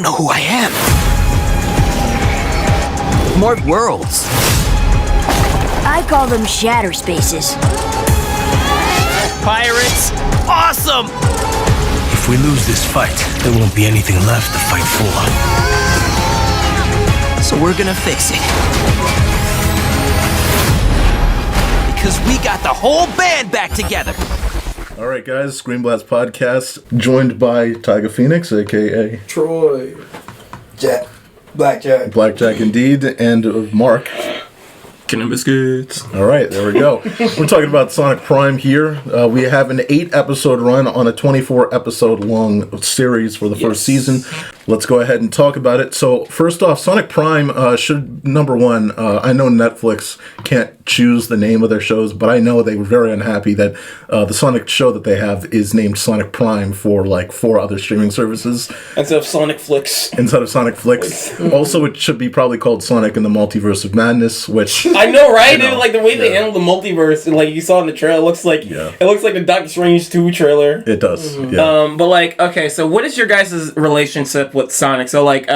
don't know who I am. More worlds. I call them shatter spaces. Pirates, awesome! If we lose this fight, there won't be anything left to fight for. So we're gonna fix it. Because we got the whole band back together. All right, guys, ScreenBlast podcast, joined by Taiga Fenix, a.k.a. Troy. BlackJack. BlackJack, indeed, and Mark. Biscuits. All right, there we go. We're talking about Sonic Prime here. We have an 8-episode run on a 24-episode long series for the first season. Let's go ahead and talk about it. So, first off, Sonic Prime should, number one, I know Netflix can't choose the name of their shows, but I know they were very unhappy that the Sonic show that they have is named Sonic Prime for like 4 other streaming services. Instead of Sonic Flicks. Also, it should be probably called Sonic and the Multiverse of Madness, which... I know, right? Dude, like the way they handle the multiverse, and like you saw in the trailer, it looks like the Doctor Strange 2 trailer. It does. Yeah. But like, okay, so what is your guys' relationship with Sonic? So like,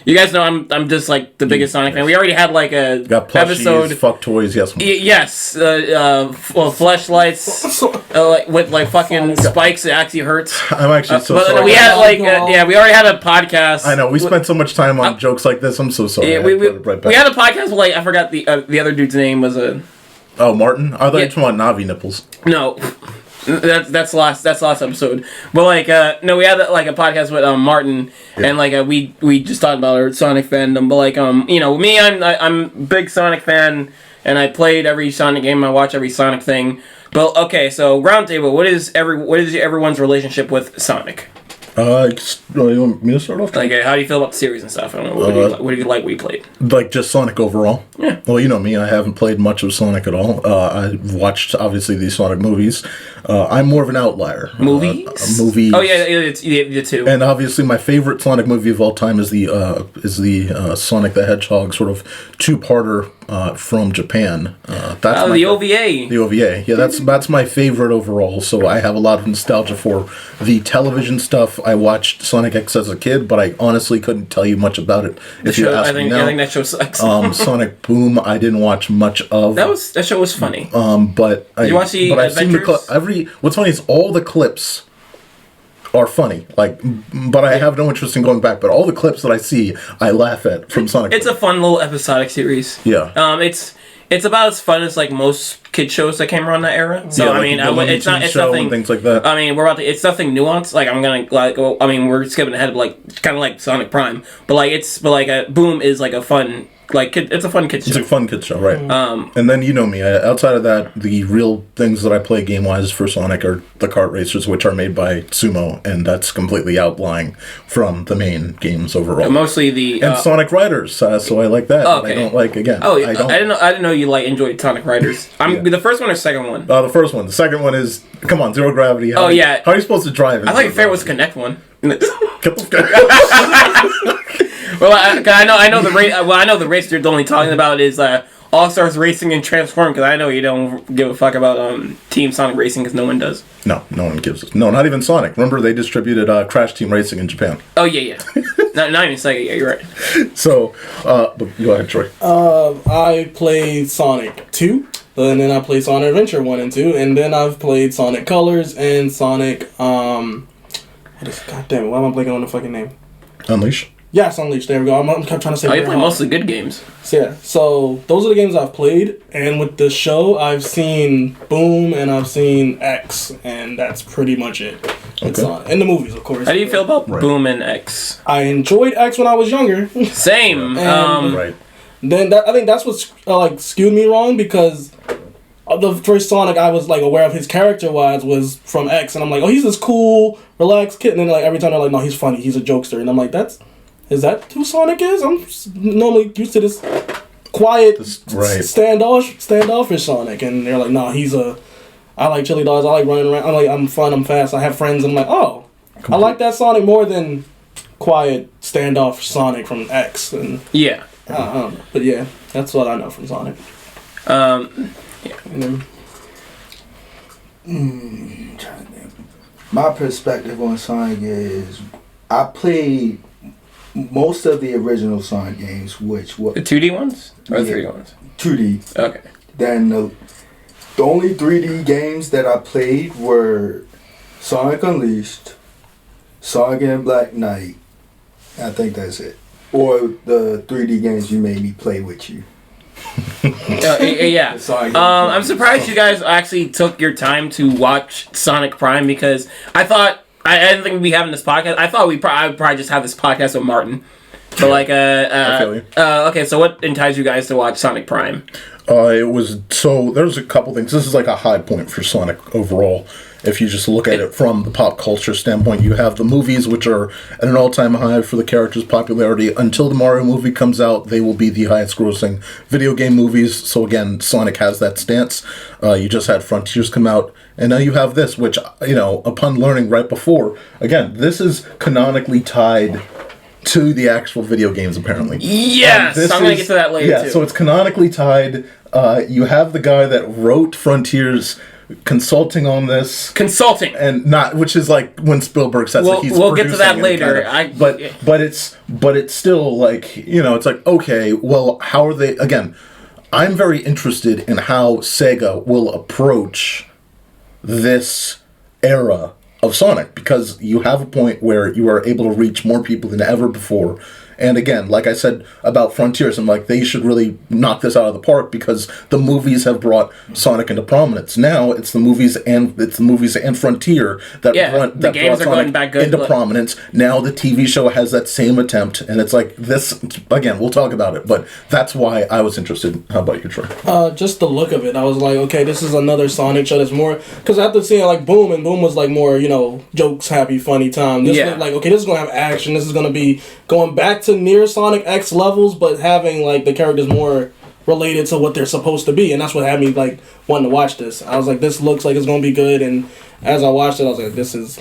you guys know I'm just like the biggest Sonic fan. We already had like a got plushies, episode. Fuck toys, yes. Fleshlights, like with like fucking spikes. It actually hurts. I'm actually so but sorry. We had like we already had a podcast. I know we spent so much time on jokes like this. I'm so sorry. Yeah, we had a podcast with like I forgot the other dude's name was Martin. I thought you were talking about Navi nipples. No, that's last episode. But like no, we had like a podcast with Martin and like we just talked about our Sonic fandom. But like you know me, I'm a big Sonic fan and I played every Sonic game. I watch every Sonic thing. But okay, so roundtable. What is everyone's relationship with Sonic? You want me to start off? Like, how do you feel about the series and stuff? I don't know. What do you like? What you played? Like just Sonic overall. Yeah. Well, you know me. I haven't played much of Sonic at all. I've watched obviously these Sonic movies. I'm more of an outlier. Movies. Oh yeah, it's the two. And obviously, my favorite Sonic movie of all time is the Sonic the Hedgehog sort of 2-parter from Japan. That's the OVA. The OVA. Yeah, that's my favorite overall. So I have a lot of nostalgia for the television stuff. I watched Sonic X as a kid, but I honestly couldn't tell you much about it. If you ask me now, I think that show sucks. Sonic Boom, I didn't watch much of. That show was funny. But did you watch the Adventures? What's funny is all the clips are funny. Like, but I have no interest in going back. But all the clips that I see, I laugh at from Sonic. It's a fun little episodic series. Yeah. It's about as fun as like most kid shows that came around that era. So I mean, it's nothing. Things like that. I mean, it's nothing nuanced. Like we're skipping ahead of like kind of like Sonic Prime, but Boom is like a fun. Like it's a fun kids show. It's a fun kids show, right? And then you know me. Outside of that, the real things that I play game wise for Sonic are the kart racers, which are made by Sumo, and that's completely outlying from the main games overall. Mostly the and Sonic Riders. So I like that. Okay. I don't like again. Oh, I didn't know you like enjoyed Sonic Riders. The first one or second one? The first one. The second one is come on, Zero Gravity. How are you supposed to drive? I thought your favorite was Connect one. Well, I know the race. Well, I know the race you're only talking about is All Stars Racing and Transform. Because I know you don't give a fuck about Team Sonic Racing because no one does. No one gives it. No, not even Sonic. Remember they distributed Crash Team Racing in Japan. Oh yeah. not even Sega. Yeah, you're right. So, but go ahead, Troy. I played Sonic 2. And then I played Sonic Adventure 1 and 2. And then I've played Sonic Colors and Sonic God damn it, why am I blanking on the fucking name? Unleash. Yes, Unleashed. There we go. I'm trying to say. You play mostly good games. So, yeah. So those are the games I've played, and with the show, I've seen Boom and I've seen X, and that's pretty much it. It's and the movies, of course. How do you feel about Boom and X? I enjoyed X when I was younger. Same. Right. Then I think that's what skewed me wrong because. The first Sonic I was like aware of his character wise was from X, and I'm like, oh, he's this cool, relaxed kid, and then like every time they're like, no, he's funny, he's a jokester, and I'm like, is that who Sonic is? I'm normally used to this quiet, standoffish Sonic, and they're like, no, I like chili dogs, I like running around, I'm fun, I'm fast, I have friends, and I'm like, oh, I like that Sonic more than quiet, standoffish Sonic from X, and yeah, but yeah, that's what I know from Sonic. Yeah. And then, my perspective on Sonic is I played most of the original Sonic games, which were The 2D ones or the Yeah. 3D ones? 2D. Okay. Then the only 3D games that I played were Sonic Unleashed, Sonic and Black Knight. I think that's it. Or the 3D games you made me play with you. Yeah. The Sonic games. I'm surprised you guys actually took your time to watch Sonic Prime because I thought I didn't think we'd be having this podcast. I thought I would probably just have this podcast with Martin. So like I feel you. Okay, so what enticed you guys to watch Sonic Prime? There's a couple things. This is like a high point for Sonic overall. If you just look at it from the pop culture standpoint, you have the movies, which are at an all-time high for the character's popularity. Until the Mario movie comes out, they will be the highest-grossing video game movies. So again, Sonic has that stance. You just had Frontiers come out, and now you have this, which, upon learning right before, again, this is canonically tied to the actual video games, apparently. Yes, I'm going to get to that later, too. So it's canonically tied. You have the guy that wrote Frontiers consulting on this, and not, which is like when Spielberg says that he's we'll get to that producing it, later. But it's still like, it's like, okay, well, how are they, again, I'm very interested in how Sega will approach this era of Sonic, because you have a point where you are able to reach more people than ever before. And again, like I said about Frontiers, I'm like, they should really knock this out of the park, because the movies have brought Sonic into prominence. Now it's the movies and Frontier that brought Sonic back good, into prominence. Now the TV show has that same attempt, and it's like this again. We'll talk about it, but that's why I was interested. How about you, Troy? Just the look of it, I was like, okay, this is another Sonic show that's more, because after seeing like Boom, and Boom was like more, jokes, happy, funny time. This was like, okay, this is gonna have action. This is gonna be going back to near Sonic X levels, but having like the characters more related to what they're supposed to be, and that's what had me like wanting to watch this. I was like, this looks like it's gonna be good, and as I watched it, I was like, this is.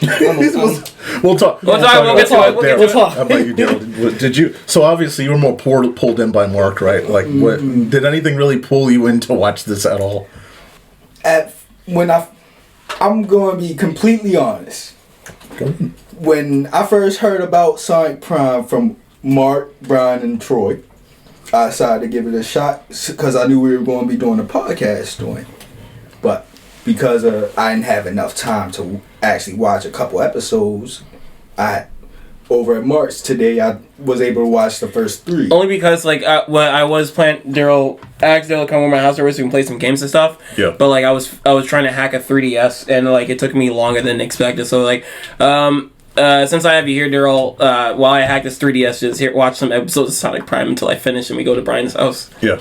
We'll talk. We'll get to it. We'll talk. How about you, Daryl? Did you? So obviously you were more pulled in by Mark, right? Like, what did anything really pull you in to watch this at all? I'm going to be completely honest. Go ahead. When I first heard about Sonic Prime from Mark, Bryan, and Troy, I decided to give it a shot because I knew we were going to be doing a podcast doing it. But because I didn't have enough time to actually watch a couple episodes, over at Mark's today, I was able to watch the first 3. Only because, like, I was planning, I asked Daryl to come over to my house so we can play some games and stuff. Yeah. But, like, I was trying to hack a 3DS, and, like, it took me longer than expected. So, like, since I have you here, Daryl, while I hack this 3DS, just watch some episodes of Sonic Prime until I finish and we go to Bryan's house. Yeah.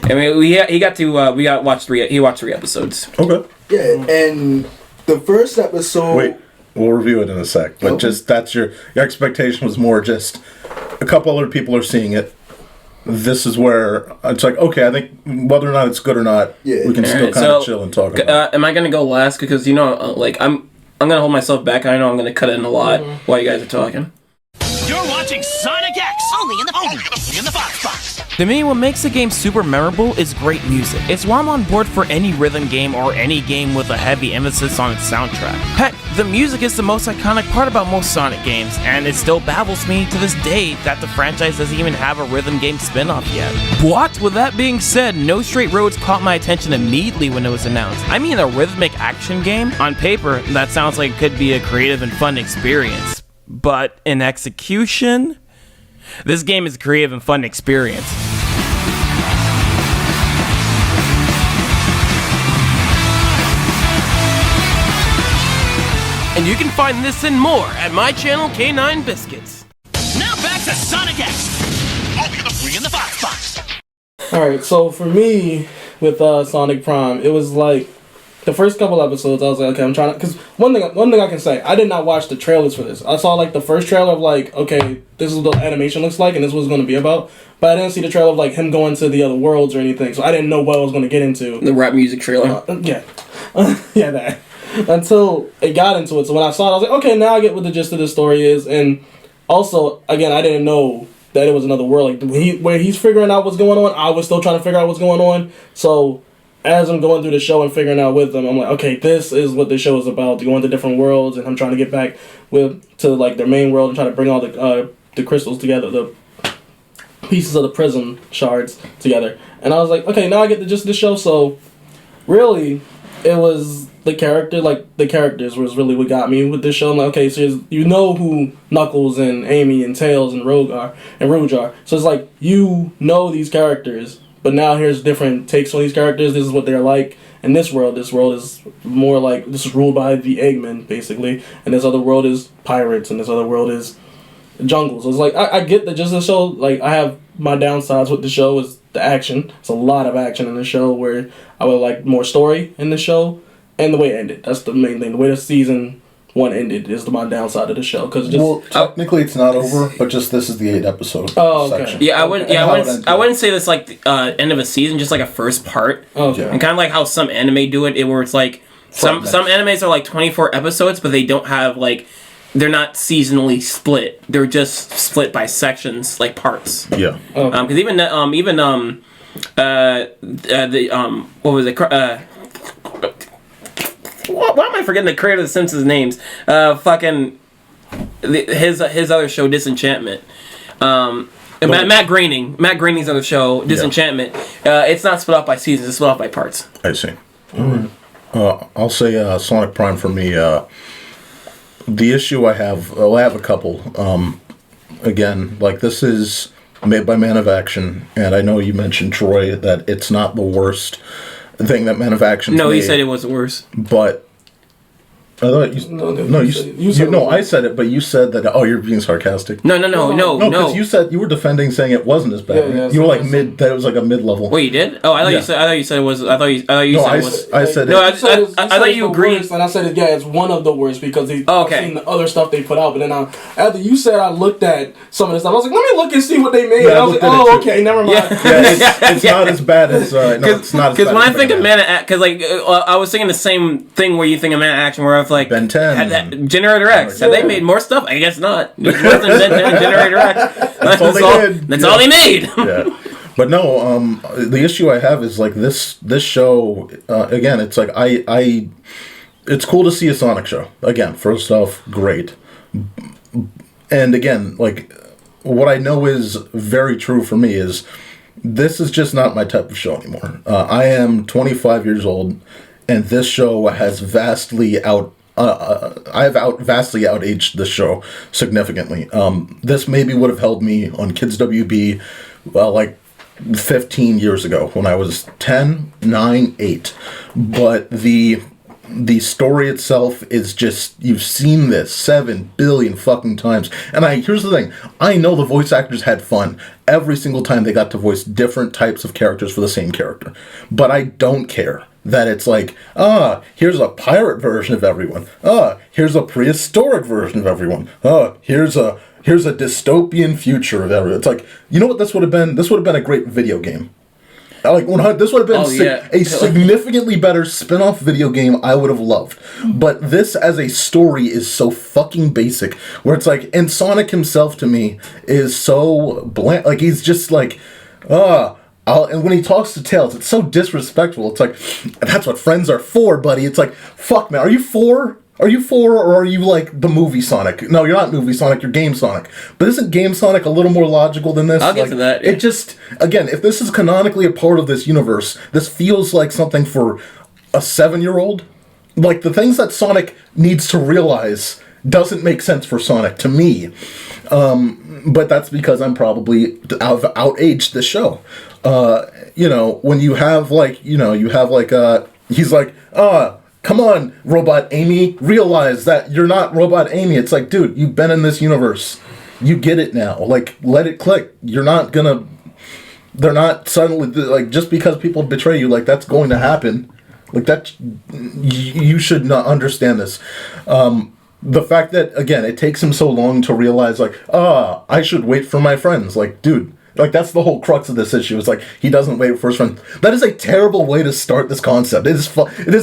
I mean, he watched 3 episodes. Okay. Yeah, and the first episode... Wait. We'll review it in a sec, but just that's your expectation was more just a couple other people are seeing it. This is where it's like, okay, I think whether or not it's good or not, we can still kind of chill and talk about it. Am I going to go last? Because, I'm going to hold myself back. I know I'm going to cut in a lot while you guys are talking. You're watching Sonic X, only in the Fox. To me, what makes the game super memorable is great music. It's why I'm on board for any rhythm game or any game with a heavy emphasis on its soundtrack. Heck, the music is the most iconic part about most Sonic games, and it still baffles me to this day that the franchise doesn't even have a rhythm game spin-off yet. But with that being said, No Straight Roads caught my attention immediately when it was announced. I mean, a rhythmic action game? On paper, that sounds like it could be a creative and fun experience. But in execution, this game is a creative and fun experience. And you can find this and more at my channel, K9 Biscuits. Now back to Sonic X, only in the Fox. Alright, so for me, with Sonic Prime, it was like, the first couple episodes, I was like, okay, I'm trying to... Because one thing I can say, I did not watch the trailers for this. I saw, like, the first trailer of, like, okay, this is what the animation looks like, and this is what it's going to be about. But I didn't see the trailer of, like, him going to the other worlds or anything, so I didn't know what I was going to get into. The rap music trailer? Yeah, that. Until it got into it. So when I saw it, I was like, okay, now I get what the gist of the story is. And also, again, I didn't know that it was another world. Like, where he's figuring out what's going on, I was still trying to figure out what's going on. So as I'm going through the show and figuring out with them, I'm like, okay, this is what the show is about. To go into different worlds, and I'm trying to get back to like their main world and try to bring all the the crystals together, the pieces of the prism shards together. And I was like, okay, now I get the gist of the show. So really, it was the characters was really what got me with this show. I'm like, okay, so you know who Knuckles and Amy and Tails and Rouge are. So it's like, you know these characters, but now here's different takes on these characters. This is what they're like. In this world is more like, this is ruled by the Eggman, basically. And this other world is pirates, and this other world is jungle. So it's like, I get that just the show, like, I have my downsides with the show is the action. It's a lot of action in the show, where I would like more story in the show, and the way it ended. That's the main thing. The way the season 1 ended is my downside of the show. Cause technically it's not over, but just this is the 8 episode section. Yeah, I wouldn't say this like the end of a season, just like a first part. Okay. And kind of like how some anime do it, where it's like some animes are like 24 episodes, but they don't have like, they're not seasonally split. They're just split by sections, like parts. Yeah. Because what was it? Why am I forgetting the creator of The Simpsons names? His other show, Disenchantment. Matt Groening's other show, Disenchantment. It's not split off by seasons. It's split off by parts. I see. I'll say Sonic Prime for me. The issue I have a couple. Again, like, this is made by Man of Action, and I know you mentioned, Troy, that it's not the worst thing that Man of Action. No, he said it was the worst. But I thought I said it, but you said that. Oh, you're being sarcastic. No. Because you said you were defending, saying it wasn't as bad. Yeah, you were like mid. That it was like a mid-level. Wait, you did? Oh, I thought you said it was. I thought you said it was. I said no. it. I thought you agreed. And I said, yeah, it's one of the worst because I've seen the other stuff they put out. But then after you said, I looked at some of the stuff. I was like, let me look and see what they made. I was like, oh, okay, never mind. It's not as bad as. No, it's not as bad. Because when I think of Man of Action, because like I was thinking the same thing where you think of Man of Action, where I was like Ben 10. Generator X. Have they made more stuff? I guess not. It wasn't Generator X. That's all they made. Yeah. But no, the issue I have is like this show, again, it's like it's cool to see a Sonic show. Again, first off, great. And again, like, what I know is very true for me is this is just not my type of show anymore. I am 25 years old, and this show has vastly vastly outaged this show significantly. This maybe would have held me on Kids WB, like 15 years ago when I was 10, 9, 8. But the story itself is just, you've seen this 7 billion fucking times. And here's the thing, I know the voice actors had fun every single time they got to voice different types of characters for the same character. But I don't care that it's like, here's a pirate version of everyone. Here's a prehistoric version of everyone. Here's a dystopian future of everyone. It's like, you know what this would have been? This would have been a great video game. Like, this would have been a significantly better spin-off video game I would have loved. But this as a story is so fucking basic, where it's like, and Sonic himself to me is so bland. Like, he's just like, and when he talks to Tails, it's so disrespectful. It's like, that's what friends are for, buddy. It's like, fuck, man, are you 4? Are you 4, or are you like the movie Sonic? No, you're not movie Sonic, you're Game Sonic. But isn't Game Sonic a little more logical than this? I'll get to that. Yeah. It just, again, if this is canonically a part of this universe, this feels like something for a 7-year-old. Like, the things that Sonic needs to realize doesn't make sense for Sonic to me. But that's because I'm probably outaged the show. When you have he's like, come on, Robot Amy, realize that you're not Robot Amy. It's like, dude, you've been in this universe. You get it now. Like, let it click. You're not gonna, they're not suddenly, like, just because people betray you, like, that's going to happen. Like, that, you should not understand this. The fact that, again, it takes him so long to realize, like, I should wait for my friends. Like, dude, like, that's the whole crux of this issue. It's like, he doesn't wait for his friends. That is a terrible way to start this concept. It is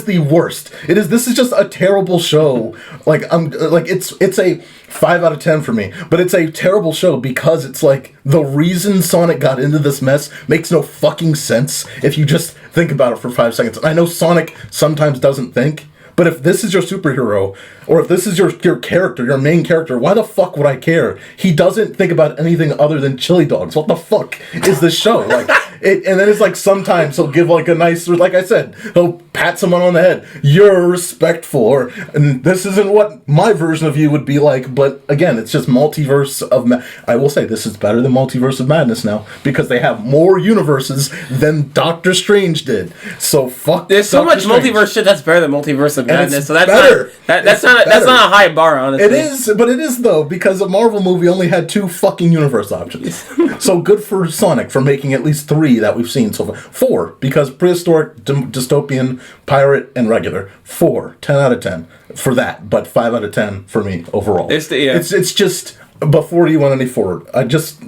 the worst. This is just a terrible show. Like, it's a 5 out of 10 for me. But it's a terrible show because it's like, the reason Sonic got into this mess makes no fucking sense if you just think about it for 5 seconds. I know Sonic sometimes doesn't think, But if this is your superhero, or if this is your character, your main character, why the fuck would I care? He doesn't think about anything other than chili dogs. What the fuck is this show? Like, and then it's like sometimes he'll give like a nice, like I said, he'll pat someone on the head. You're respectful, and this isn't what my version of you would be like. But again, it's just multiverse of. I will say this is better than Multiverse of Madness now because they have more universes than Doctor Strange did. So fuck. There's so much multiverse shit that's better than Multiverse of Madness. So that's better. That's not a high bar, honestly. It is, but it is though because a Marvel movie only had 2 fucking universe options. So good for Sonic for making at least 3 that we've seen so far. 4 because prehistoric, dystopian, pirate, and regular. 4, 10 out of 10 for that, but 5 out of 10 for me overall. It's just before you went any forward. Just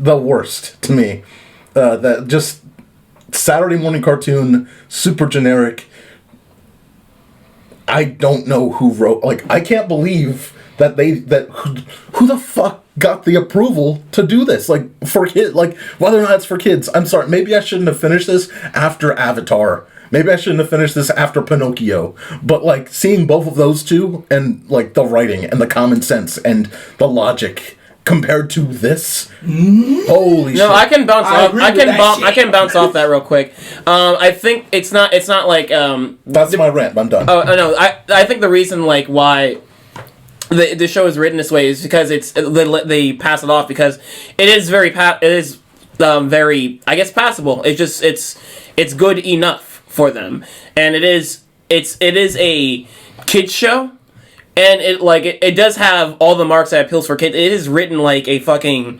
the worst to me. That just Saturday morning cartoon, super generic. I don't know who wrote. Like, I can't believe that who the fuck got the approval to do this? Like, for kids, like whether or not it's for kids. I'm sorry. Maybe I shouldn't have finished this after Avatar. Maybe I shouldn't have finished this after Pinocchio. But like seeing both of those two and like the writing and the common sense and the logic compared to this, holy shit! No, I can bounce off. I can bounce off that real quick. I think it's not like That's my rant. I'm done. Oh no, I think the reason like why the show is written this way is because they pass it off because it is very very I guess passable. It's good enough for them, and it is a kids show. And it does have all the marks that appeals for kids. It is written like a fucking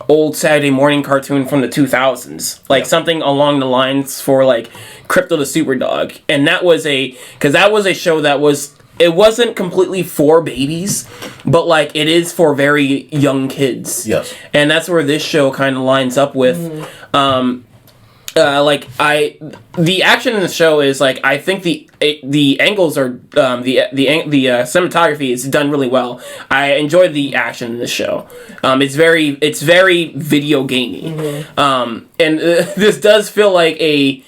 old Saturday morning cartoon from the 2000s. Like something along the lines for like Crypto the Superdog. And that was a show that it wasn't completely for babies, but like it is for very young kids. Yes. And that's where this show kind of lines up with. The action in the show is like I think the angles are the cinematography is done really well. I enjoy the action in the show. It's very video gamey. And this does feel like a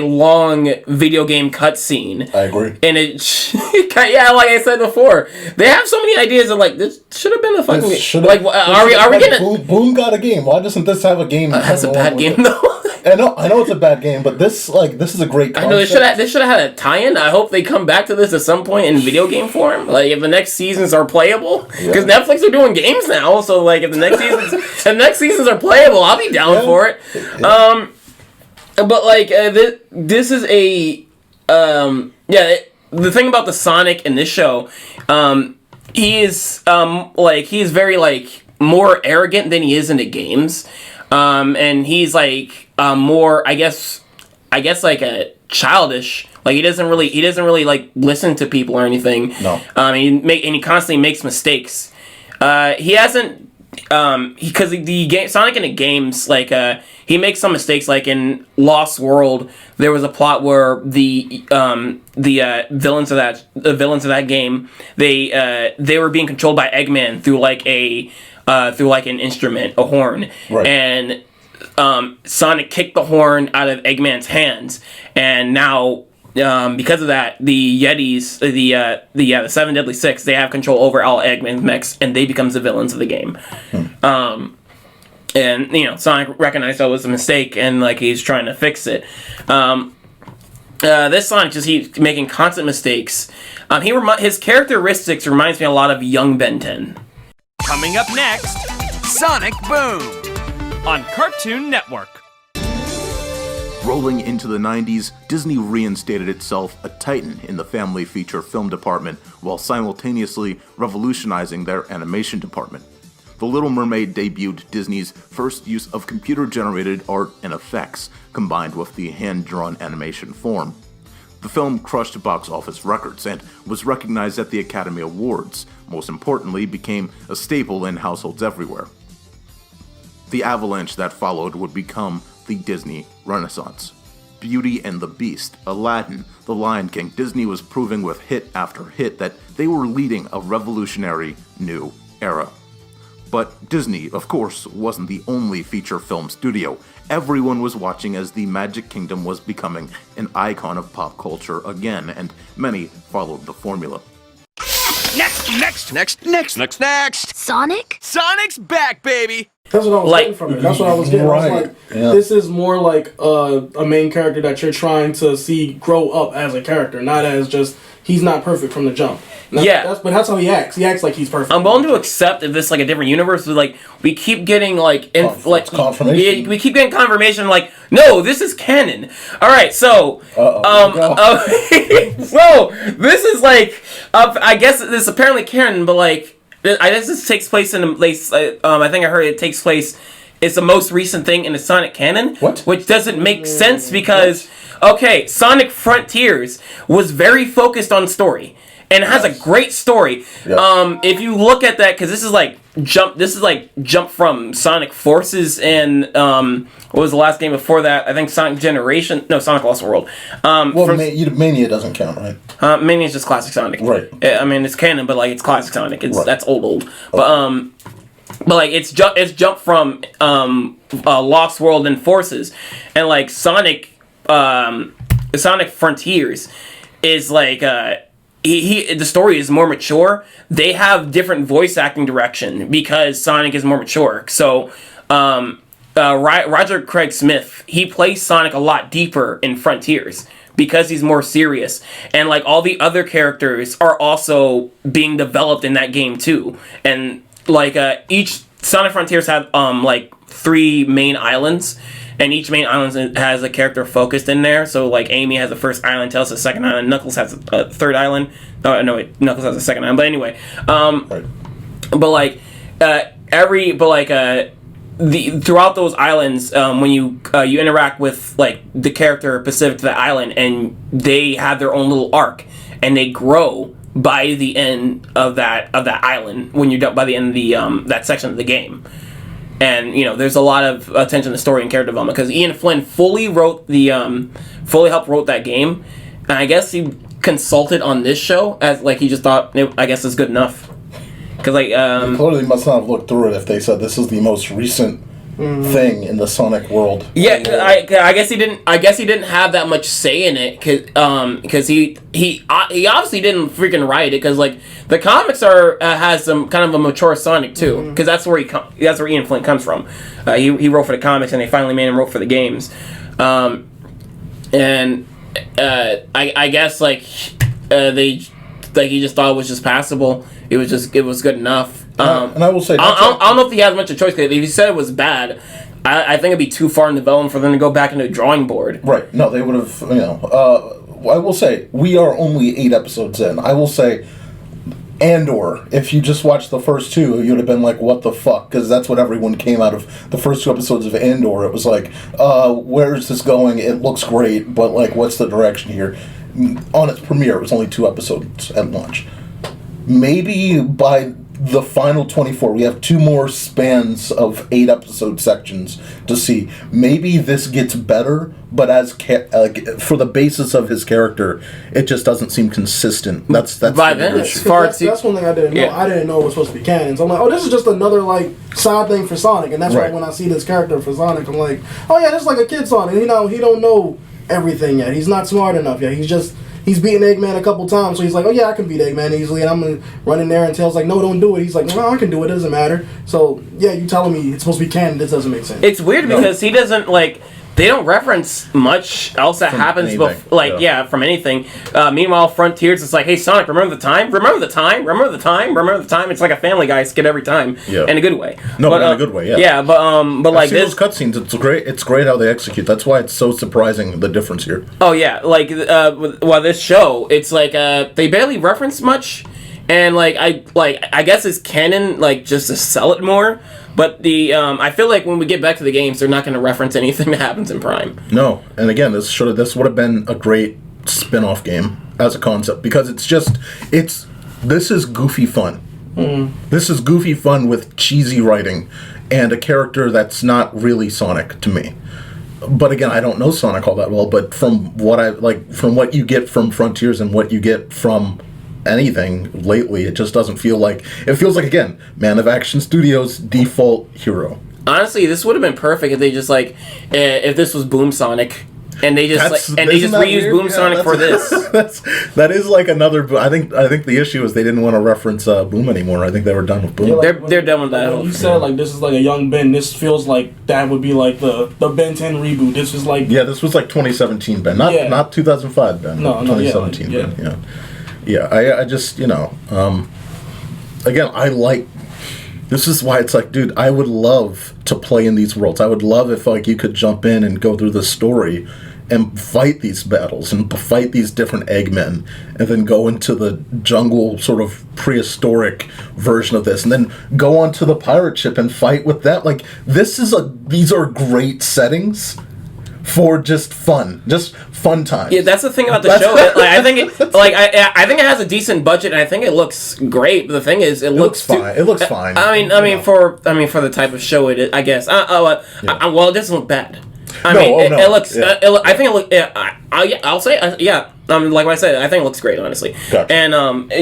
long video game cutscene. I agree. And like I said before, they have so many ideas of like this should have been a fucking like are we getting Boom got a game? Why doesn't this have a game? That's a bad game though. I know it's a bad game, but this is a great concept. I know they should have had a tie-in. I hope they come back to this at some point in video game form. Like if the next seasons are playable, because Netflix are doing games now. So like if the next seasons are playable, I'll be down for it. But like this is a the thing about the Sonic in this show, he is very like more arrogant than he is in the games. And he's like more, I guess like a childish. Like he doesn't really like listen to people or anything. No. And he constantly makes mistakes. He hasn't because the game Sonic in the games like he makes some mistakes. Like in Lost World, there was a plot where the villains of that game they were being controlled by Eggman through like an instrument, a horn. Right. And Sonic kicked the horn out of Eggman's hands, and now because of that, the Yetis, the Seven Deadly Six, they have control over all Eggman's mechs, and they become the villains of the game. And Sonic recognized that was a mistake, and like he's trying to fix it. This Sonic he's making constant mistakes. His characteristics reminds me a lot of young Ben 10. Coming up next, Sonic Boom on Cartoon Network. Rolling into the 90s, Disney reinstated itself a titan in the family feature film department while simultaneously revolutionizing their animation department. The Little Mermaid debuted Disney's first use of computer-generated art and effects, combined with the hand-drawn animation form. The film crushed box office records and was recognized at the Academy Awards. Most importantly, became a staple in households everywhere. The avalanche that followed would become the Disney Renaissance. Beauty and the Beast, Aladdin, The Lion King, Disney was proving with hit after hit that they were leading a revolutionary new era. But Disney, of course, wasn't the only feature film studio. Everyone was watching as the Magic Kingdom was becoming an icon of pop culture again, and many followed the formula. Next. Sonic? Sonic's back, baby. That's what I was getting from it. That's what I was getting. I was Right. like, this is more like a main character that you're trying to see grow up as a character, not as just he's not perfect from the jump. But that's how he acts. He acts like he's perfect. I'm willing to accept if this is like a different universe, but like we keep getting confirmation. We keep getting confirmation like, no, this is canon. All right, so so this is like I guess this is apparently canon, but like I guess this takes place in a place. I think I heard it takes place. It's the most recent thing in the Sonic canon, which doesn't make sense because okay, Sonic Frontiers was very focused on story. And it has a great story. Yes. If you look at that, because this is like jump from Sonic Forces and what was the last game before that? I think Sonic Lost World. Mania doesn't count, right? Mania is just classic Sonic. Right. I mean, it's canon, but like it's classic Sonic. That's old. But like it's jumped from Lost World and Forces, and like Sonic Frontiers is like the story is more mature. They have different voice acting direction because Sonic is more mature. So, Roger Craig Smith, he plays Sonic a lot deeper in Frontiers because he's more serious. And like all the other characters are also being developed in that game too. And like each Sonic Frontiers have like 3 main islands. And each main island has a character focused in there. So, like, Amy has the first island, Tails has the second island, Knuckles has a third island. Knuckles has the second island. But anyway, throughout those islands, when you interact with like the character specific to the island, and they have their own little arc, and they grow by the end of that island when you're done by the end of the that section of the game. And there's a lot of attention to story and character development because Ian Flynn fully helped wrote that game, and I guess he consulted on this show as like he just thought I guess it's good enough because like they clearly must not have looked through it if they said this is the most recent thing in the Sonic world. Yeah, I guess he didn't. I guess he didn't have that much say in it because he obviously didn't freaking write it because like the comics has some kind of a mature Sonic too because that's where Ian Flynn comes from. He wrote for the comics and they finally made him wrote for the games, and I guess like he just thought it was just passable. It was good enough. And I will say, I don't know if he has much of a choice. If he said it was bad, I think it'd be too far in development for them to go back into a drawing board. Right. No, they would have. I will say we are only 8 episodes in. I will say, Andor. If you just watched the first 2, you'd have been like, "What the fuck?" Because that's what everyone came out of the first 2 episodes of Andor. It was like, "Where is this going? It looks great, but like, what's the direction here?" On its premiere, it was only 2 episodes at launch. Maybe by the final 24, we have 2 more spans of 8 episode sections to see. Maybe this gets better, but as for the basis of his character, it just doesn't seem consistent. That's by then it's far too. That's one thing I didn't know. I didn't know it was supposed to be canon. So I'm like, oh, this is just another like side thing for Sonic, and that's why when I see this character for Sonic, I'm like, oh yeah, this is like a kid Sonic. He don't know everything yet. He's not smart enough yet. He's beaten Eggman a couple times, so he's like, oh yeah, I can beat Eggman easily, and I'm going to run in there, and Tails like, no, don't do it. He's like, no, I can do it, it doesn't matter. So, yeah, you telling me it's supposed to be canon, this doesn't make sense. It's weird because he doesn't, like, they don't reference much else that happens, from anything. Meanwhile, Frontiers, it's like, hey, Sonic, remember the time? Remember the time? Remember the time? Remember the time? It's like a Family Guy skit every time, in a good way. No, but in a good way, yeah. Yeah, but like this, those cutscenes, it's great. It's great how they execute. That's why it's so surprising the difference here. Oh yeah, like this show, it's like they barely reference much, and I guess it's canon, like just to sell it more. But I feel like when we get back to the games, they're not going to reference anything that happens in Prime. No, and again, this would have been a great spin-off game as a concept because this is goofy fun. This is goofy fun with cheesy writing and a character that's not really Sonic to me. But again, I don't know Sonic all that well. But from what you get from Frontiers and what you get from anything lately. It just doesn't feel like... It feels like, again, Man of Action Studios' default hero. Honestly, this would have been perfect if they just like if this was Boom Sonic and they just reused Boom Sonic for this. That is like another. I think the issue is they didn't want to reference Boom anymore. I think they were done with Boom. Yeah, they're done with that. You said like this is like a young Ben. This feels like that would be like the Ben 10 reboot. This is like this was like 2017 Ben, not 2005 Ben. No, 2017 Ben. Yeah. I just again I like. This is why it's like, dude, I would love to play in these worlds. I would love if like you could jump in and go through the story and fight these battles and fight these different Eggmen and then go into the jungle sort of prehistoric version of this and then go onto the pirate ship and fight with that. Like these are great settings for just fun times. Yeah, that's the thing about the show. Like, I think it has a decent budget, and I think it looks great. But the thing is, it looks fine. It looks fine. I mean, for the type of show it is, I guess. Well, it doesn't look bad. It looks. Yeah. I think it look. I'll say. Like I said, I think it looks great, honestly. Gotcha. And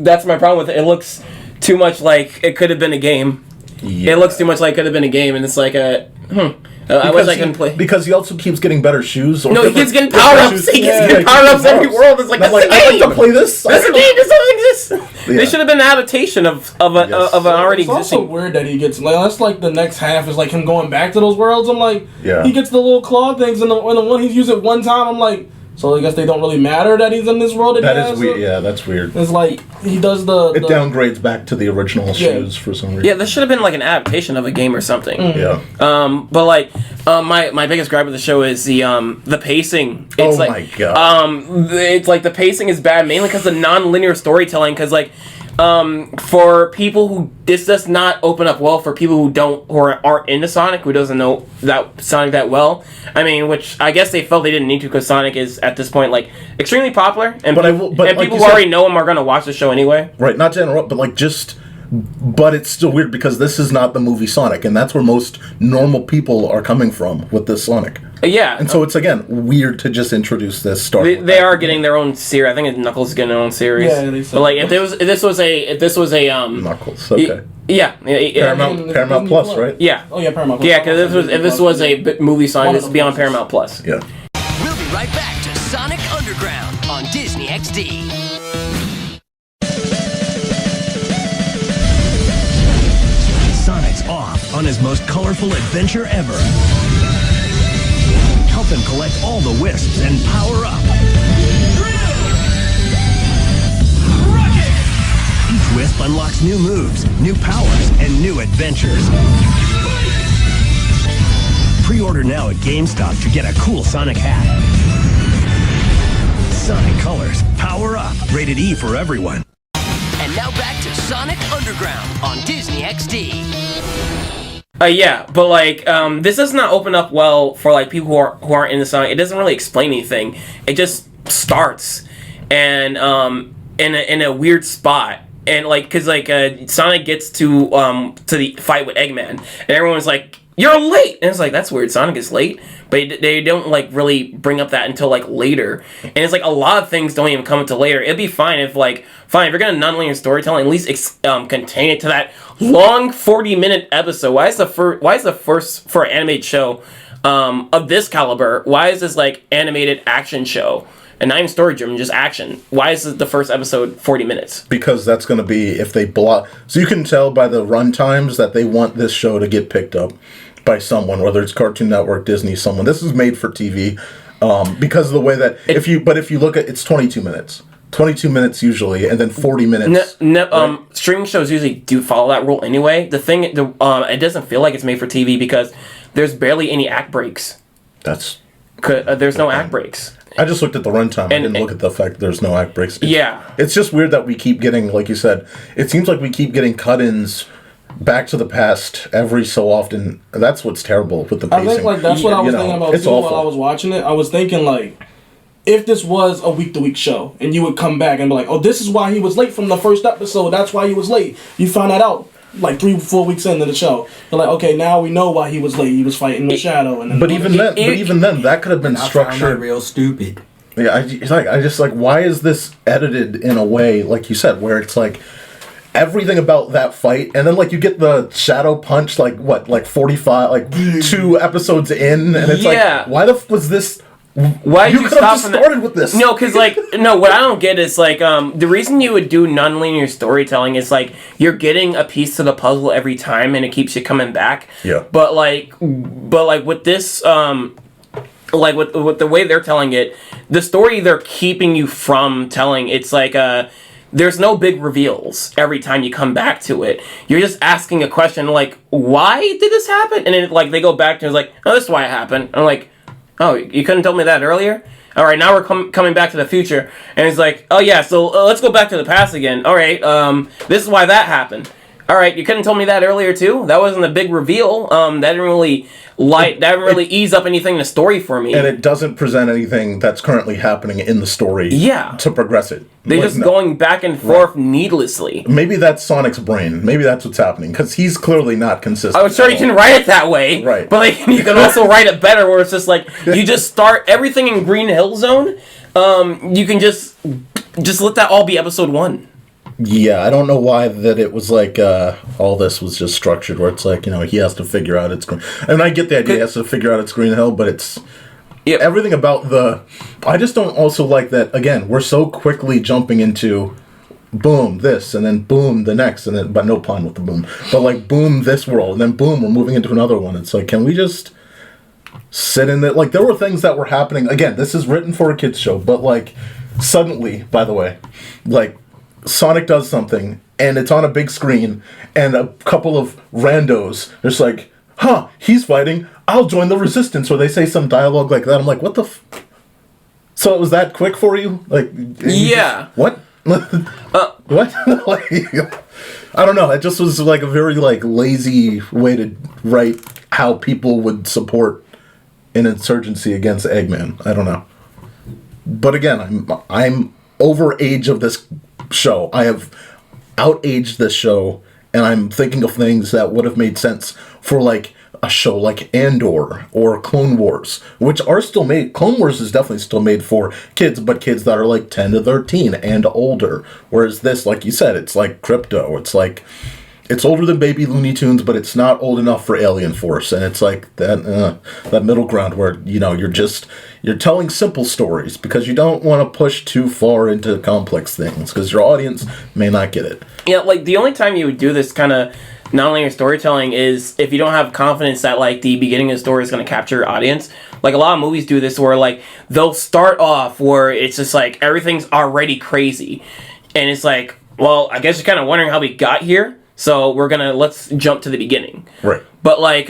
that's my problem with it. It looks too much like it could have been a game. Yeah. It looks too much like it could have been a game, and it's like I wish I couldn't play. Because he also keeps getting better shoes. No, he keeps getting power-ups. He keeps getting power-ups every world. It's like, I'd like to play this. That's a game. This doesn't exist. Yeah. They should have been an adaptation of an already existing. It's also weird that he gets... Like, that's like the next half is like him going back to those worlds. I'm like... Yeah. He gets the little claw things, and the one he's used it one time, I'm like... So I guess they don't really matter that he's in this world. That is weird. Yeah, that's weird. It's like he does It downgrades back to the original shoes for some reason. Yeah, this should have been like an adaptation of a game or something. Mm-hmm. Yeah. But like, my biggest gripe with the show is the pacing. It's my god. It's like the pacing is bad mainly because the non-linear storytelling. Because like, for people who this does not open up well for people who aren't into Sonic, who doesn't know that Sonic that well. I mean, which I guess they felt they didn't need to because Sonic is at this point like extremely popular, and people who already know him are gonna watch the show anyway. Right, not to interrupt, but like but it's still weird because this is not the movie Sonic, and that's where most normal people are coming from with this Sonic. Yeah, and so it's again weird to just introduce this story. They are getting their own series. I think Knuckles is getting their own series. Yeah, they said. But like if this was a Knuckles, okay. Paramount Plus, right? Yeah. Oh yeah, Paramount Plus. Yeah, because if this was a movie Sonic, this would be on Paramount Plus. Yeah. We'll be right back to Sonic Underground on Disney XD. Sonic's off on his most colorful adventure ever. Help him collect all the wisps and power up. Each wisp unlocks new moves, new powers, and new adventures. Pre-order now at GameStop to get a cool Sonic hat. Sonic Colors, power up. Rated E for everyone. And now back to Sonic Underground on Disney XD. Yeah, but like, this does not open up well for like people who aren't into Sonic. It doesn't really explain anything. It just starts, and in a weird spot, and like, cause like Sonic gets to the fight with Eggman, and everyone's like, "You're late," and it's like, that's weird. Sonic is late, but they don't like really bring up that until like later, and it's like a lot of things don't even come until later. It'd be fine if you're gonna non-linear storytelling, at least contain it to that long 40-minute episode. Why is the first for an animated show of this caliber? Why is this like animated action show? And not even story driven, just action. Why is the first episode 40 minutes? Because that's going to be if they block. So you can tell by the run times that they want this show to get picked up by someone, whether it's Cartoon Network, Disney, someone. This is made for TV because of the way that if you look at it's 22 minutes. 22 minutes usually, and then 40 minutes. Streaming shows usually do follow that rule anyway. It doesn't feel like it's made for TV because there's barely any act breaks. There's no act breaks. I just looked at the runtime. I didn't look at the fact that there's no act breaks. Yeah. It's just weird that we keep getting, like you said, it seems like we keep getting cut-ins back to the past every so often. That's what's terrible with the pacing. I think like that's what I was thinking about too while I was watching it. I was thinking like, if this was a week-to-week show, and you would come back and be like, oh, this is why he was late from the first episode, that's why he was late. You found that out like 3-4 weeks into the show. You're like, okay, now we know why he was late. He was fighting with Shadow. And then but even then, that could have been structured. Real stupid. Yeah, I just like, why is this edited in a way, like you said, where it's like everything about that fight, and then like you get the shadow punch, like what, like 45, like 2 episodes in, and it's like, why the was this? Why did you could have stop just started with this? No, because like what I don't get is like the reason you would do nonlinear storytelling is like you're getting a piece to the puzzle every time, and it keeps you coming back. Yeah. But like with this like with the way they're telling it, the story they're keeping you from telling, it's like there's no big reveals every time you come back to it. You're just asking a question like, why did this happen? And then like they go back to it's like, oh, this is why it happened. I'm like, oh, you couldn't tell me that earlier? All right, now we're coming back to the future. And it's like, oh yeah, so let's go back to the past again. All right, this is why that happened. All right, you couldn't tell me that earlier too? That wasn't a big reveal. That didn't really ease up anything in the story for me. And it doesn't present anything that's currently happening in the story to progress it. They're just going back and forth needlessly. Maybe that's Sonic's brain. Maybe that's what's happening, because he's clearly not consistent. I was sure you can write it that way. Right. But like, you can also write it better where it's just like, you just start everything in Green Hill Zone. You can just let that all be episode 1. Yeah, I don't know why that it was like all this was just structured where it's like, he has to figure out it's Green. And I get the idea he has to figure out it's Green Hill, but it's everything about I just don't also like that, again, we're so quickly jumping into boom this and then boom the next, and then, but no pun with the boom, but like boom this world, and then boom we're moving into another one. It's like, can we just sit in it? Like, there were things that were happening, again, this is written for a kids show, but like suddenly, by the way, like Sonic does something, and it's on a big screen, and a couple of randos, just like, he's fighting, I'll join the resistance, or they say some dialogue like that. I'm like, what the so it was that quick for you? Like, yeah. What? What? Like, I don't know, it just was like a very like lazy way to write how people would support an insurgency against Eggman. I don't know. But again, I'm over age of this show. I have outaged this show, and I'm thinking of things that would have made sense for like a show like Andor or Clone Wars, which are still made. Clone Wars is definitely still made for kids, but kids that are like 10 to 13 and older. Whereas this, like you said, it's like Crypto. It's like, it's older than Baby Looney Tunes, but it's not old enough for Alien Force. And it's like that middle ground where, you're telling simple stories because you don't want to push too far into complex things because your audience may not get it. Yeah, like the only time you would do this kind of nonlinear storytelling is if you don't have confidence that like the beginning of the story is going to capture your audience. Like a lot of movies do this where like they'll start off where it's just like everything's already crazy. And it's like, well, I guess you're kind of wondering how we got here. So let's jump to the beginning. Right. But like,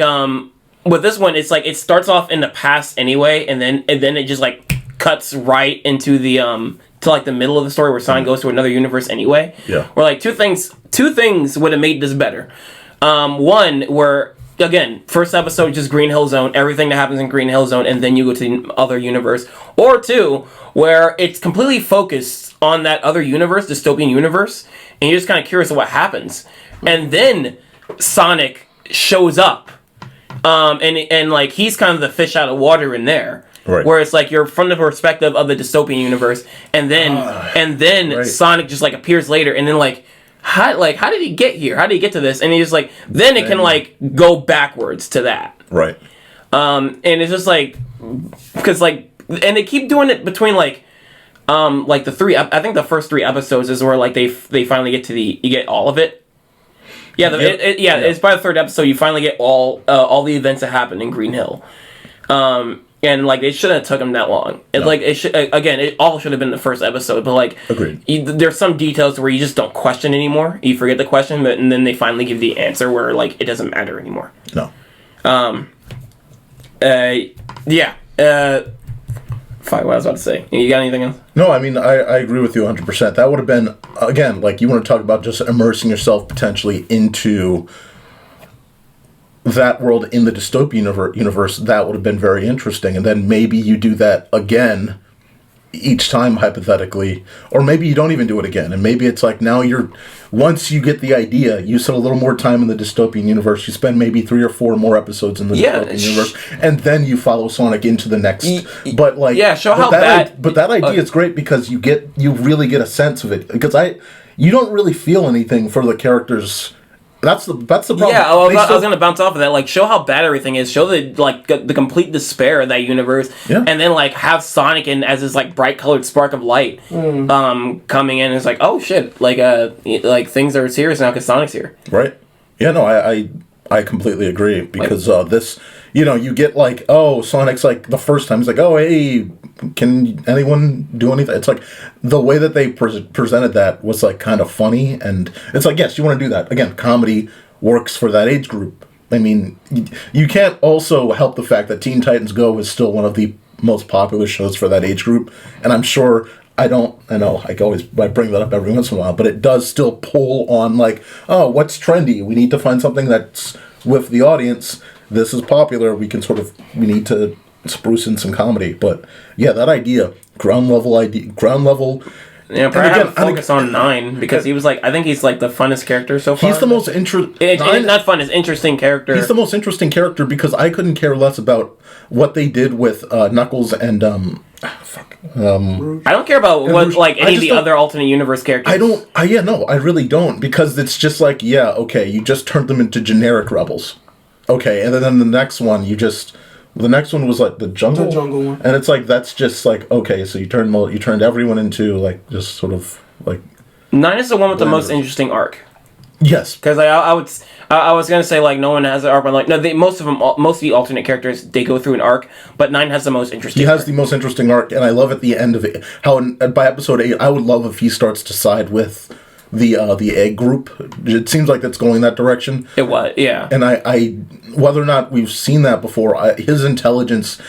with this one, it's like it starts off in the past anyway, and then it just like cuts right into the to like the middle of the story where Sonic goes to another universe anyway. Yeah. Where like two things would have made this better. One where again, first episode just Green Hill Zone, everything that happens in Green Hill Zone, and then you go to the other universe. Or 2, where it's completely focused on that other universe, dystopian universe, and you're just kind of curious of what happens. And then Sonic shows up. And like he's kind of the fish out of water in there, right? Where it's like you're from the perspective of the dystopian universe, and then right. Sonic just like appears later, and then how did he get here? How did he get to this? And he's just like then it can like go backwards to that, right? And it's just like because like and they keep doing it between like the 3. I think the first 3 episodes is where like they finally get to you get all of it. Yeah, it's by the 3rd episode you finally get all the events that happen in Green Hill, and like it shouldn't have took them that long. It all should have been the first episode, but like agreed. There's some details where you just don't question anymore. You forget the question, and then they finally give the answer where like it doesn't matter anymore. No. What I was about to say. You got anything else? No, I mean, I agree with you 100%. That would have been, again, like you want to talk about just immersing yourself potentially into that world in the dystopian universe, that would have been very interesting. And then maybe you do that again each time hypothetically, or maybe you don't even do it again, and maybe it's like now once you get the idea, you spend a little more time in the dystopian universe, you spend maybe 3 or 4 more episodes in the dystopian universe, and then you follow Sonic into the next, but like, show how bad, but that idea is great because you really get a sense of it, because you don't really feel anything for the characters. That's the problem. Yeah, I was gonna bounce off of that. Like, show how bad everything is. Show the complete despair of that universe, and then like have Sonic in as this like bright colored spark of light, coming in. And it's like, oh shit, like things are serious now because Sonic's here. Right. Yeah. No, I completely agree because this, you get like, oh, Sonic's like the first time he's like, oh, hey, can anyone do anything? It's like the way that they presented that was like kind of funny, and it's like, yes, you want to do that. Again, comedy works for that age group. I mean, you can't also help the fact that Teen Titans Go is still one of the most popular shows for that age group, and I'm sure I know I bring that up every once in a while, but it does still pull on like, oh, what's trendy? We need to find something that's with the audience. This is popular. We need to spruce in some comedy. But yeah, that idea, ground level. Yeah, probably have focus on 9 because he was like, I think he's like the funnest character so far. He's the most interesting. Not fun, it's interesting character. He's the most interesting character because I couldn't care less about what they did with Knuckles and I don't care about what like any of the other alternate universe characters. I really don't, because it's just like, yeah, okay, you just turned them into generic rebels. Okay, and then the next one the next one was like the jungle one. And it's like, that's just like, okay, so you turned everyone into like just sort of like 9 is the one with the most interesting arc. Yes, because I was gonna say like no one has an arc, but like no, most of the alternate characters, they go through an arc, but 9 has the most interesting. He has the most interesting arc, and I love at the end of it how by episode 8, I would love if he starts to side with the egg group. It seems like that's going that direction. It was, yeah. And I whether or not we've seen that before, his intelligence,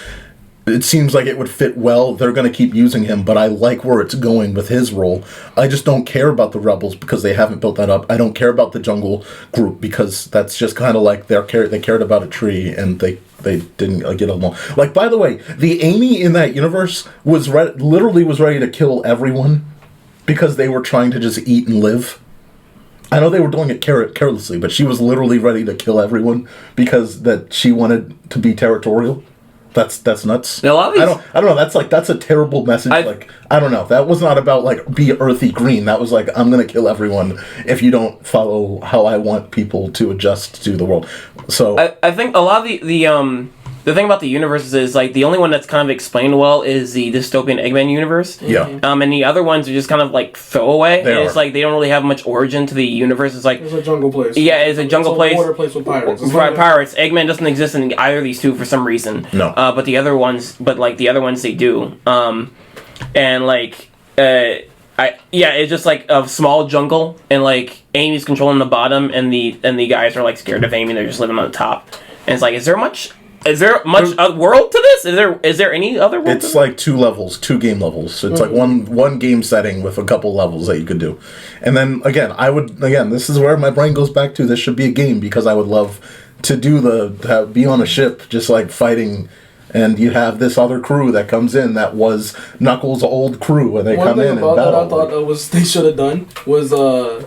it seems like it would fit well. They're going to keep using him, but I like where it's going with his role. I just don't care about the rebels because they haven't built that up. I don't care about the jungle group because that's just kind of like they cared about a tree and they didn't get along. Like, by the way, the Amy in that universe was literally ready to kill everyone because they were trying to just eat and live. I know they were doing it carelessly, but she was literally ready to kill everyone because that she wanted to be territorial. That's nuts. Now, a lot of these, I don't know. That's a terrible message. I don't know. That was not about like be earthy green. That was like, I'm gonna kill everyone if you don't follow how I want people to adjust to the world. So I think a lot of the thing about the universes is like the only one that's kind of explained well is the dystopian Eggman universe. Yeah. And the other ones are just kind of like throwaway. It's like they don't really have much origin to the universe. It's like it's a jungle place. Yeah, it's a jungle place. Water place with pirates. Pirates. Eggman doesn't exist in either of these two for some reason. No. But the other ones they do. And like it's just like a small jungle, and like Amy's controlling the bottom, and the guys are like scared of Amy. They're just living on the top. And it's like, is there much world to this? Is there any other world? It's like 2 game levels. It's like one game setting with a couple levels that you could do. And then again, this is where my brain goes back to. This should be a game because I would love to be on a ship just like fighting, and you have this other crew that comes in that was Knuckles' old crew, and they come in and battle. One thing about that I thought they should have done was the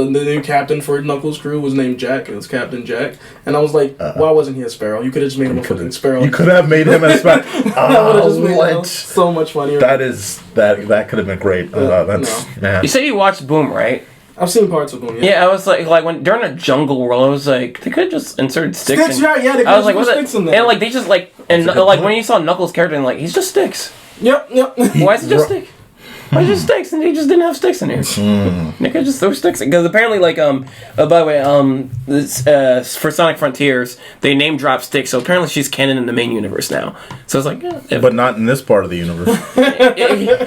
new captain for Knuckles' crew was named Jack. It was Captain Jack. And I was like, why wasn't he a sparrow? You could have just made him a fucking sparrow. You could have made him a sparrow. That would have just made him so much funnier. That could have been great. Man. You said you watched Boom, right? I've seen parts of Boom, yeah. I was like when during a jungle world, I was like, they could have just inserted sticks. They could have put sticks in there. And like they just like, and like when you saw Knuckles' character, and like, he's just sticks. Yep. Why is it just sticks? Why just sticks? And they just didn't have sticks in here. They could just throw sticks. Because apparently, like, by the way, for Sonic Frontiers, they name drop sticks. So apparently, she's canon in the main universe now. So it's like, but not in this part of the universe.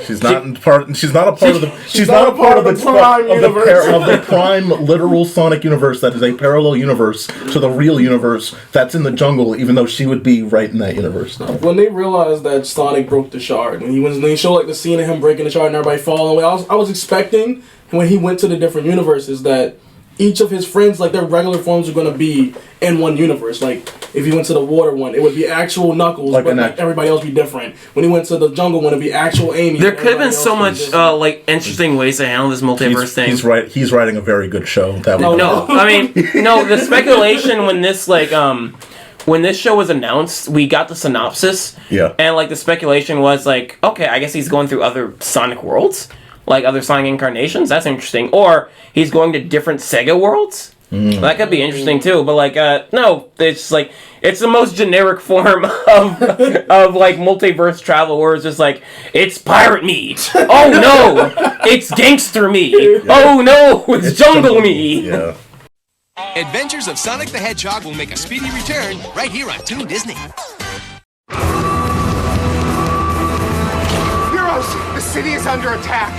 She's not a part of the Prime universe. Of the Prime literal Sonic universe. That is a parallel universe to the real universe that's in the jungle. Even though she would be right in that universe. When they realized that Sonic broke the shard, when they showed like the scene of him breaking the shard and everybody falling away, I was expecting when he went to the different universes that each of his friends, like their regular forms, are going to be in one universe. Like If he went to the water one, it would be actual Knuckles, Like but like everybody else be different. When he went to the jungle one, it'd be actual Amy. There could have been so much like interesting ways to handle this multiverse thing. He's writing a very good show. That No, I mean, no. The speculation when this when this show was announced, we got the synopsis. Yeah. And like the speculation was like, okay, I guess he's going through other Sonic worlds, like other Sonic incarnations. That's interesting. Or he's going to different Sega worlds. That could be interesting too. But like, no, it's like it's the most generic form of like multiverse travel, where it's just like it's pirate me. Oh no, it's gangster me. Oh no, it's jungle me. Yeah. Adventures of Sonic the Hedgehog will make a speedy return right here on Toon Disney. Heroes, the city is under attack.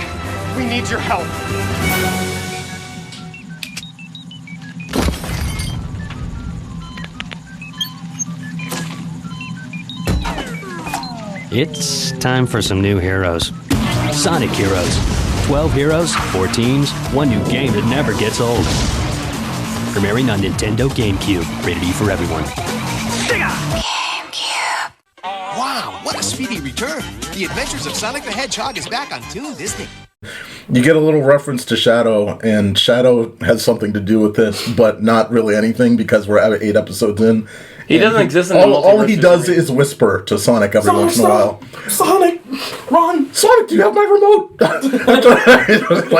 We need your help. It's time for some new heroes. Sonic Heroes. 12 heroes, 4 teams, one new game that never gets old. Premiering on Nintendo GameCube. Rated E for everyone. Wow, what a speedy return. The Adventures of Sonic the Hedgehog is back on Toon Disney. You get a little reference to Shadow, and Shadow has something to do with this, but not really anything because we're at 8 episodes in. He doesn't exist in the multiverse. All he does is whisper to Sonic every once in a while. Sonic, run! Sonic, do you have my remote?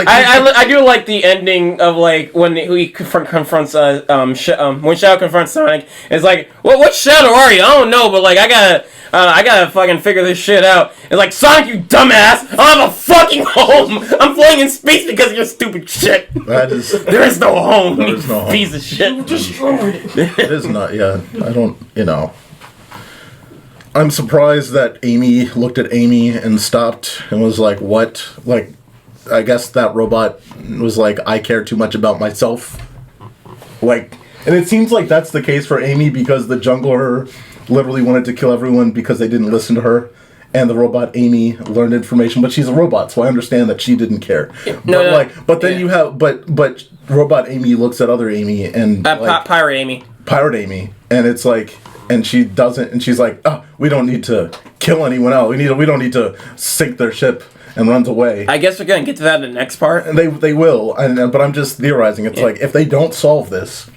I do like the ending of like when he confronts when Shadow confronts Sonic. It's like, what Shadow are you? I don't know, but like I gotta fucking figure this shit out. It's like, Sonic, you dumbass! I don't have a fucking home. I'm flying in space because of your stupid shit. There is no home. There is no home. Piece of shit. It is not. Yeah, I don't. I'm surprised that Amy looked at Amy and stopped and was like, "What?" Like, I guess that robot was like, "I care too much about myself." Like, and it seems like that's the case for Amy because the jungler literally wanted to kill everyone because they didn't listen to her. And the robot Amy learned information, but she's a robot, so I understand that she didn't care. But then you have, but robot Amy looks at other Amy and Pirate Amy, and it's like, and she doesn't, and she's like, oh, we don't need to kill anyone else. We don't need to sink their ship, and runs away. I guess we're gonna get to that in the next part. And they will, but I'm just theorizing. It's like if they don't solve this,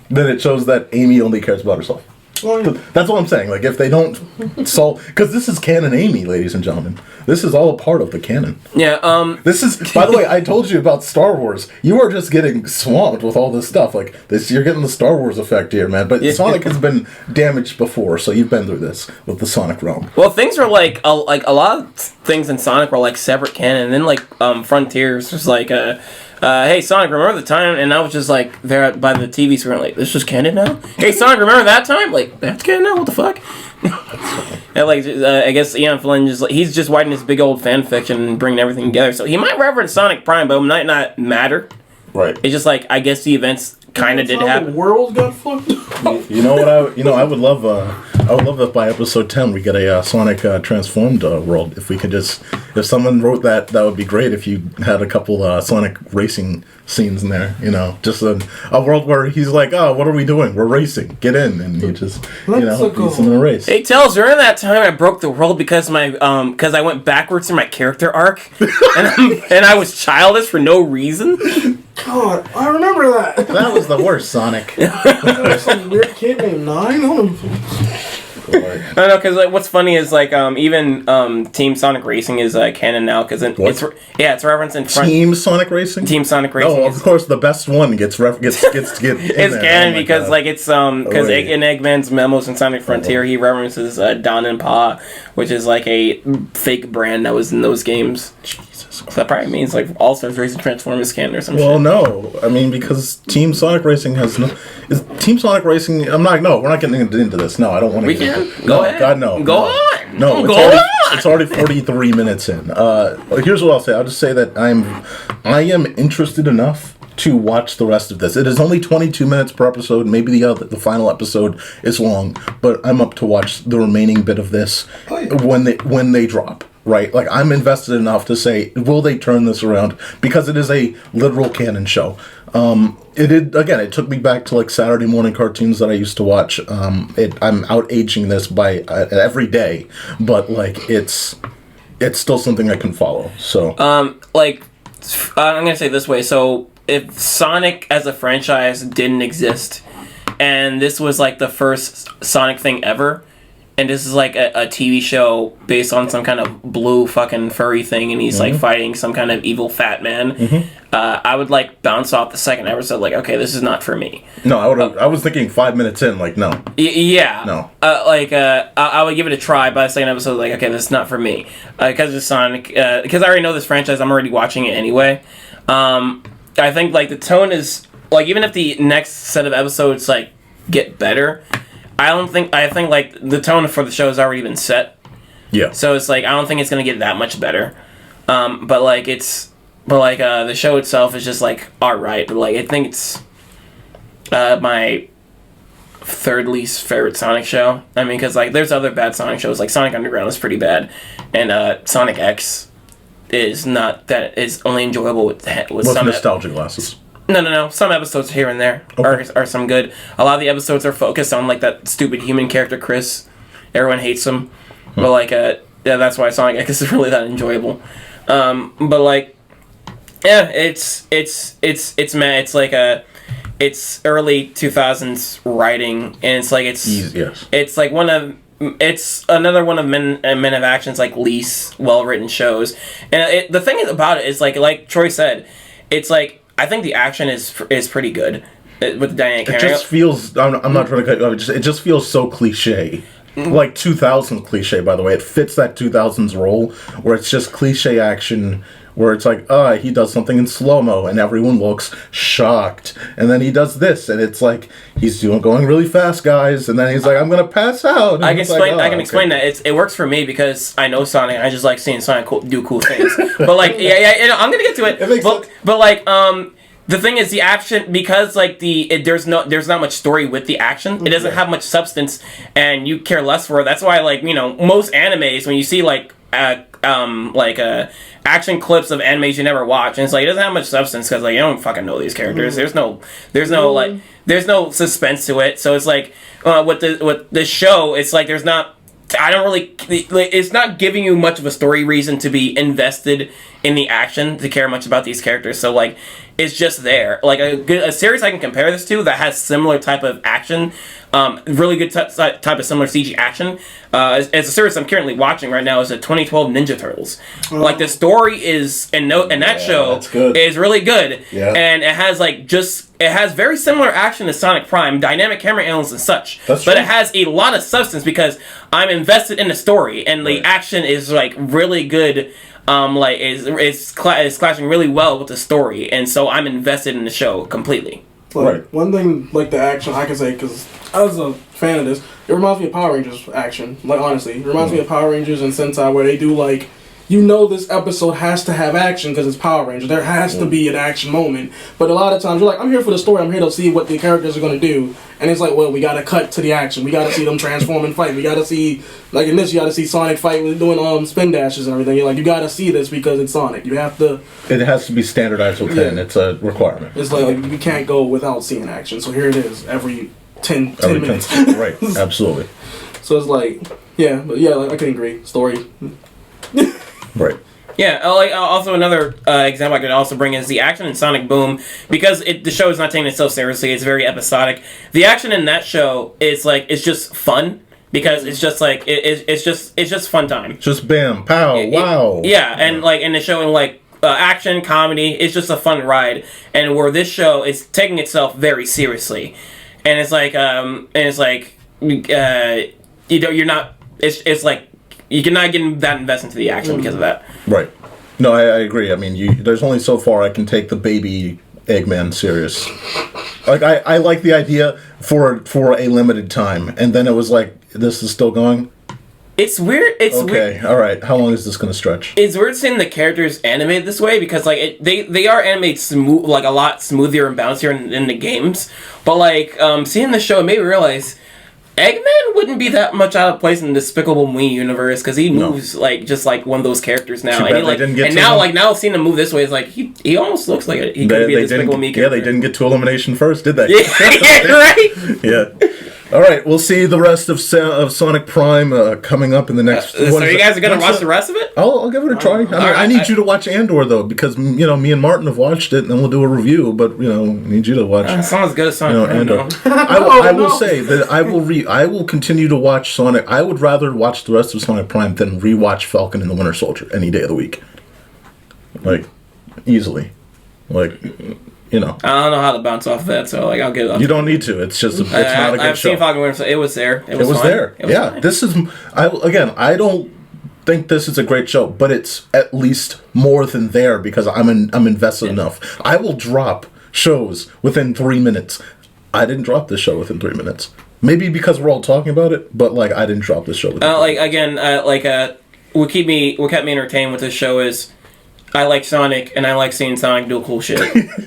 then it shows that Amy only cares about herself. That's what I'm saying. Like, if they don't solve... Because this is canon Amy, ladies and gentlemen. This is all a part of the canon. Yeah, This is... By the way, I told you about Star Wars. You are just getting swamped with all this stuff. Like, you're getting the Star Wars effect here, man. But Sonic has been damaged before, so you've been through this with the Sonic realm. Well, things were like a lot of things in Sonic were like separate canon. And then, like, Frontiers was like... hey Sonic, remember the time? And I was just like there by the TV screen, like, this is canon now. Hey Sonic, remember that time? Like, that's canon now. What the fuck? And like, I guess Ian Flynn he's just writing this big old fan fiction and bringing everything together. So he might reference Sonic Prime, but it might not matter. Right. It's just like I guess the events kind of did happen. The world got fucked up. You know what? I would love if by episode 10 we get a Sonic transformed world. If we could if someone wrote that would be great. If you had a couple Sonic racing scenes in there, just a world where he's like, oh, what are we doing? We're racing. Get in, and he just beats him in a race. Hey, Tails, during that time I broke the world because because I went backwards in my character arc, and I was childish for no reason. God, I remember that. That was the worst Sonic. Some weird kid named Nine. I don't know, because like what's funny is like even Team Sonic Racing is canon now because it's referenced in front. Team Sonic Racing. No, of course the best one gets to get. It's canon because like it's because in Eggman's memos in Sonic Frontier he references Don and Pa, which is like a fake brand that was in those games. So that probably means like All Stars Racing Transformers canon or some shit. Well, no, I mean because Team Sonic Racing has no. Is Team Sonic Racing? We're not getting into this. No, I don't want to. We can. Go ahead. God, no. Go on. No, it's already 43 minutes in. Here's what I'll say. I'll just say that I am interested enough to watch the rest of this. It is only 22 minutes per episode. Maybe the final episode is long, but I'm up to watch the remaining bit of this when they drop. Right, like I'm invested enough to say, will they turn this around? Because it is a literal canon show. It took me back to like Saturday morning cartoons that I used to watch. I'm out aging this by every day, but like it's still something I can follow. So I'm gonna say it this way. So if Sonic as a franchise didn't exist, and this was like the first Sonic thing ever, and this is like a TV show based on some kind of blue fucking furry thing, and he's like fighting some kind of evil fat man, I would like bounce off the second episode like, okay, this is not for me. No, I was thinking 5 minutes in, like, no. Yeah. No. I would give it a try by the second episode, like, okay, this is not for me. Because it's Sonic, because I already know this franchise, I'm already watching it anyway. I think, like, the tone is, like, even if the next set of episodes, like, get better, I think like the tone for the show has already been set. Yeah. So it's like I don't think it's gonna get that much better. The show itself is just like alright. But like I think it's my third least favorite Sonic show. I mean, because like there's other bad Sonic shows. Like Sonic Underground is pretty bad, and Sonic X is not that is only enjoyable with some nostalgia glasses. No. Some episodes here and there are some good. A lot of the episodes are focused on like that stupid human character Chris. Everyone hates him, but like that's why Sonic X is really that enjoyable. But like, yeah, it's like it's early 2000s writing, and it's like it's like it's another one of Men of Action's like least well written shows. And the thing about it is like Troy said, it's like. I think the action is pretty good with the dynamic. It just feels. I'm not trying to cut you off. It just feels so cliche, like 2000s cliche. By the way, it fits that 2000s role where it's just cliche action. Where it's like, he does something in slow-mo and everyone looks shocked. And then he does this and it's like, he's going really fast, guys. And then he's like, I'm going to pass out. And I can explain that. It works for me because I know Sonic. I just like seeing Sonic do cool things. But like, I'm going to get to it. But like, the thing is the action, because like there's not much story with the action. It doesn't have much substance and you care less for it. That's why like, most animes, when you see like action clips of animes you never watch, and it's like it doesn't have much substance because like you don't fucking know these characters. There's no suspense to it. So it's like with the show, it's like there's not. It's not giving you much of a story reason to be invested in the action to care much about these characters. So like it's just there. Like a series I can compare this to that has similar type of action. Really good type of similar CG action. As a series I'm currently watching right now is the 2012 Ninja Turtles. Like the story is and that show is really good. Yeah. And it has it has very similar action to Sonic Prime, dynamic camera angles and such. But it has a lot of substance because I'm invested in the story and the action is like really good. Is clashing really well with the story, and so I'm invested in the show completely. One thing, like the action, I can say, because I was a fan of this, it reminds me of Power Rangers action. Like, honestly, it reminds me of Power Rangers and Sentai, where they do, like, this episode has to have action because it's Power Rangers. There has to be an action moment. But a lot of times, you're like, I'm here for the story. I'm here to see what the characters are going to do. And it's like, well, we got to cut to the action. We got to see them transform and fight. We got to see, like in this, you got to see Sonic fight with doing spin dashes and everything. You're like, you got to see this because it's Sonic. You have to... It has to be standardized within. Yeah. It's a requirement. It's like we can't go without seeing action. So here it is every 10 minutes. Right, absolutely. So it's like, like, I can agree. Story... Right. Yeah, also another example I could also bring is the action in Sonic Boom, because the show is not taking itself seriously. It's very episodic. The action in that show is like it's just fun because it's just like it's just fun time. Just bam, pow, wow. And like in the show in like action comedy, it's just a fun ride. And where this show is taking itself very seriously, and it's like you're not. It's like. You're not getting that invested into the action because of that. Right. No, I agree. I mean, there's only so far I can take the baby Eggman serious. Like, I like the idea for a limited time, and then it was like, this is still going? It's weird. Okay, all right. How long is this going to stretch? It's weird seeing the characters animated this way because, like, they are animated smooth, like, a lot smoother and bouncier in the games. But, like, seeing the show, it made me realize... Eggman wouldn't be that much out of place in the Despicable Me universe because he moves like just like one of those characters now. And, now seeing him move this way is like he almost looks like he could be a Despicable Me character. Yeah, they didn't get to elimination first, did they? Yeah, right. Yeah. All right, we'll see the rest of Sonic Prime coming up in the next. So you guys are gonna watch the rest of it? I'll give it a try. I need you to watch Andor though, because me and Martin have watched it, and then we'll do a review. But I need you to watch. Sounds good as Sonic. Andor. I will say that I will continue to watch Sonic. I would rather watch the rest of Sonic Prime than rewatch Falcon and the Winter Soldier any day of the week. Like easily, like. I don't know how to bounce off that, so like I'll get. You don't need to. It's just it's not a good show. I've seen Falcon Winter Soldier. It was there. It was there. Yeah, fun. This is. I don't think this is a great show, but it's at least more than there because I'm invested enough. I will drop shows within 3 minutes. I didn't drop this show within 3 minutes. Maybe because we're all talking about it, but like I didn't drop this show. What kept me entertained with this show is. I like Sonic, and I like seeing Sonic do cool shit.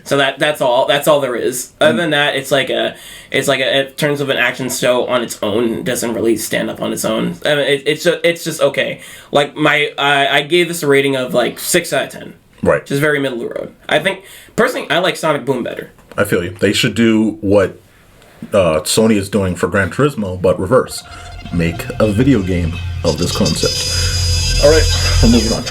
So that's all there is. Other than that, it's like in terms of an action show on its own. It doesn't really stand up on its own. I mean, it's just okay. Like I gave this a rating of like 6 out of 10. Right. Just very middle of the road. I think personally, I like Sonic Boom better. I feel you. They should do what Sony is doing for Gran Turismo, but reverse. Make a video game of this concept. All right, we're moving on.